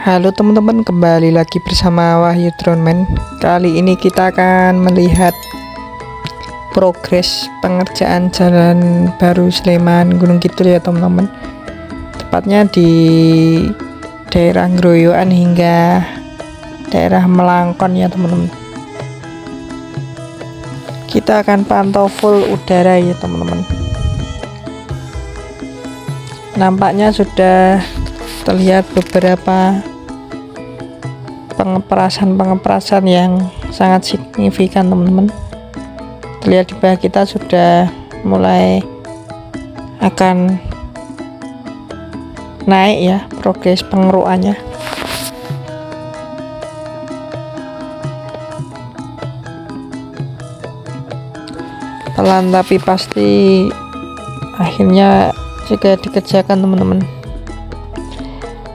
Halo teman-teman, kembali lagi bersama Wahyu Droneman. Kali ini kita akan melihat progres pengerjaan jalan baru Sleman Gunung Kidul ya teman-teman. Tepatnya di daerah Groyokan hingga daerah Melangkon ya teman-teman. Kita akan pantau full udara ya teman-teman. Nampaknya sudah terlihat beberapa pengeprasan yang sangat signifikan teman-teman. Terlihat di bawah kita sudah mulai akan naik ya progres pengerukannya. Pelan tapi pasti akhirnya juga dikerjakan teman-teman.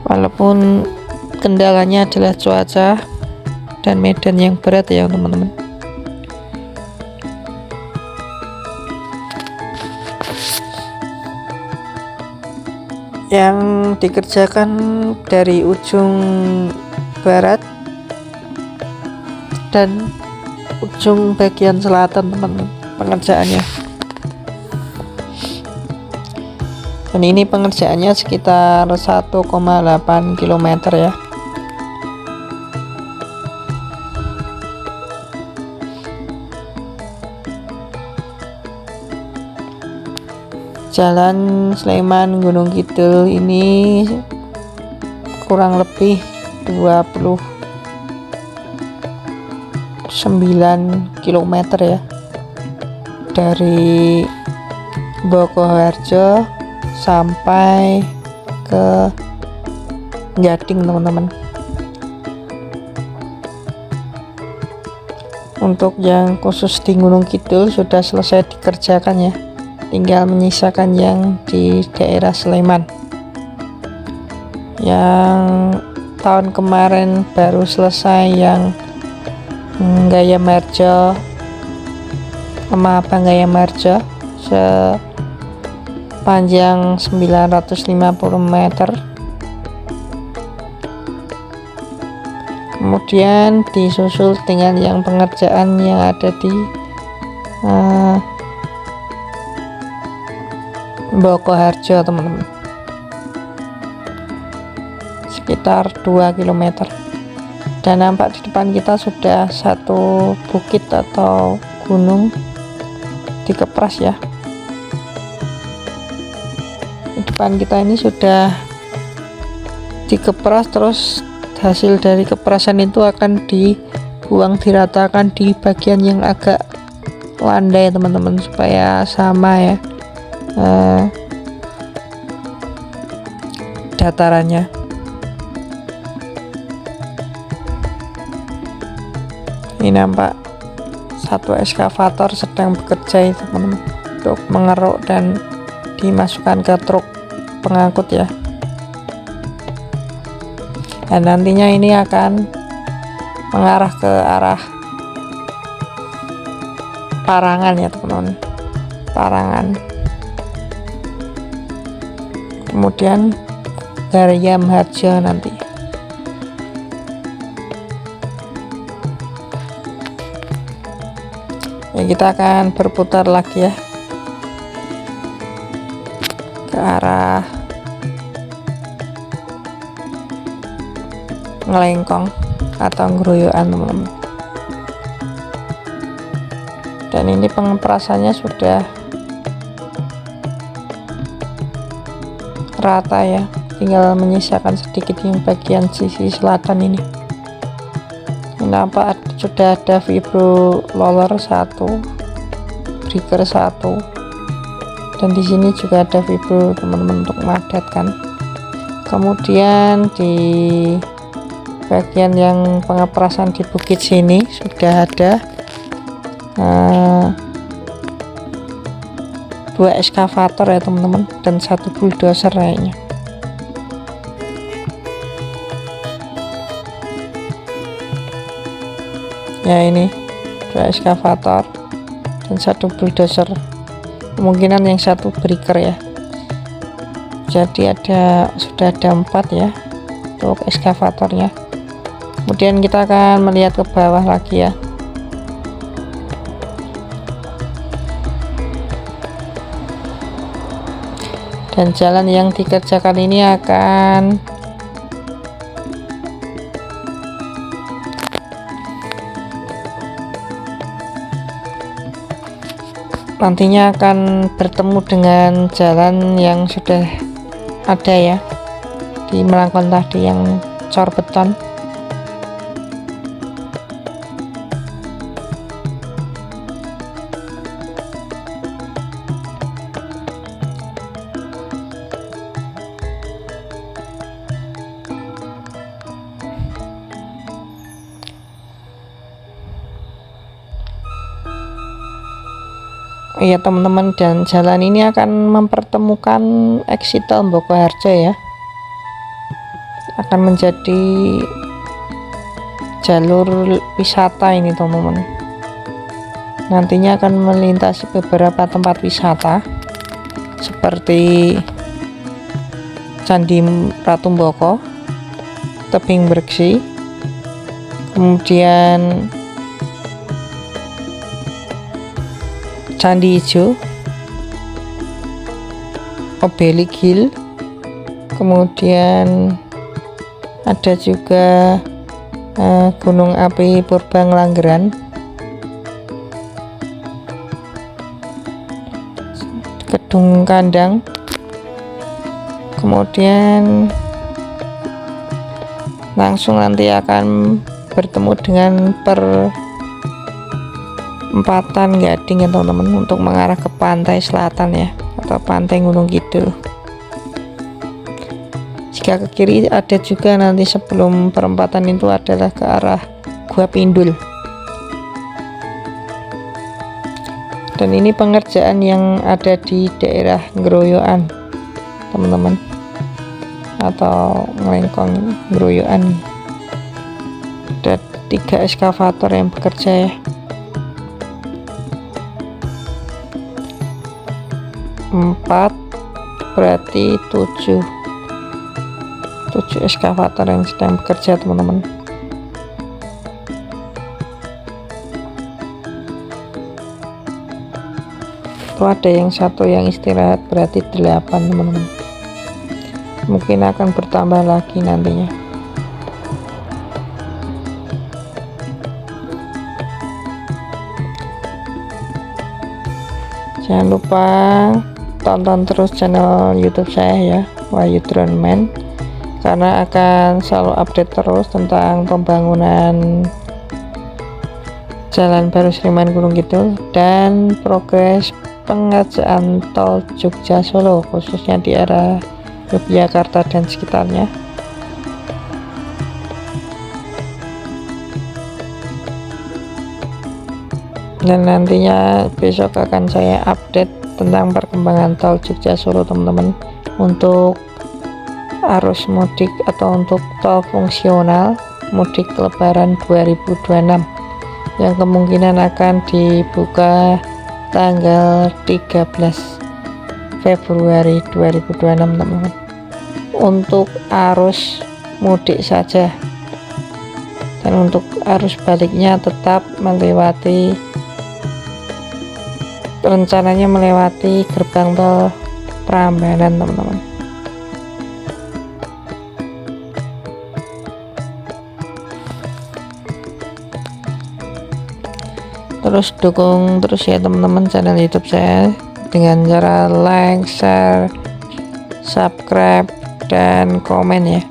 Walaupun kendalanya adalah cuaca dan medan yang berat ya teman-teman. Yang dikerjakan dari ujung barat dan ujung bagian selatan teman-teman pengerjaannya. Dan ini pengerjaannya sekitar 1,8 km ya. Jalan Sleman Gunung Kidul ini kurang lebih 29 km ya, dari Bokoharjo sampai ke Gading teman-teman. Untuk yang khusus di Gunung Kidul sudah selesai dikerjakan ya, tinggal menyisakan yang di daerah Sleman. Yang tahun kemarin baru selesai yang Gaya Marjo sama Gaya Marjo sepanjang 950 meter. Kemudian disusul dengan yang pengerjaan yang ada di Bokoharjo teman-teman, sekitar 2 km. Dan nampak di depan kita sudah satu bukit atau gunung dikepras ya. Di depan kita ini sudah dikepras, terus hasil dari keprasan itu akan dibuang, diratakan di bagian yang agak landai teman-teman, supaya sama ya datarannya. Ini nampak satu eskavator sedang bekerja itu teman-teman, untuk mengeruk dan dimasukkan ke truk pengangkut ya. Dan nantinya ini akan mengarah ke arah Parangan ya teman-teman, Parangan. Kemudian Gaya Marjo nanti. Ya, kita akan berputar lagi ya ke arah Ngelengkong atau Groyokan teman-teman. Dan ini pengeprasannya sudah rata ya, tinggal menyisakan sedikit yang bagian sisi selatan ini. Ini nampak sudah ada vibro roller 1, breaker 1, dan di sini juga ada vibro teman-teman untuk memadatkan. Kemudian di bagian yang pengeprasan di bukit sini sudah ada 2 eskavator ya teman-teman, dan 1 bulldozer lainnya. Ya, ini 2 eskavator dan 1 bulldozer, kemungkinan yang 1 breaker ya. Jadi sudah ada 4 ya, untuk eskavatornya. Kemudian kita akan melihat ke bawah lagi ya. Dan jalan yang dikerjakan ini akan nantinya akan bertemu dengan jalan yang sudah ada ya di Melangkon tadi, yang cor beton. Ya teman-teman, dan jalan ini akan mempertemukan exit tol Bokoharjo ya, akan menjadi jalur wisata ini teman-teman. Nantinya akan melintasi beberapa tempat wisata seperti Candi Ratu Mboko, Tebing Breksi, kemudian Candi Ijo, Obelik Hill, kemudian ada juga Gunung Api Purba Ngelanggeran, Gedung Kandang, kemudian langsung nanti akan bertemu dengan perempatan Gading ya teman-teman, untuk mengarah ke pantai selatan ya, atau pantai Gunung Kidul. Jika ke kiri ada juga nanti sebelum perempatan itu adalah ke arah Gua Pindul. Dan ini pengerjaan yang ada di daerah Ngeroyokan teman-teman, atau Ngelengkong Ngeroyokan. Ada 3 eskavator yang bekerja ya. 4 berarti 7 eskavator yang sedang bekerja teman-teman. Itu ada yang satu yang istirahat, berarti 8 teman-teman. Mungkin akan bertambah lagi nantinya. Jangan lupa tonton terus channel YouTube saya ya, Wahyu Droneman, karena akan selalu update terus tentang pembangunan Jalan Baru Sleman Gunung Kidul dan progres pengerjaan tol Jogja Solo, khususnya di arah Yogyakarta dan sekitarnya. Dan nantinya besok akan saya update tentang perkembangan tol Jogja Solo teman-teman, untuk arus mudik atau untuk tol fungsional mudik lebaran 2026 yang kemungkinan akan dibuka tanggal 13 Februari 2026 teman-teman, untuk arus mudik saja. Dan untuk arus baliknya tetap melewati, rencananya melewati gerbang tol Prambanan teman-teman. Terus dukung terus ya teman-teman channel YouTube saya dengan cara like, share, subscribe, dan komen ya.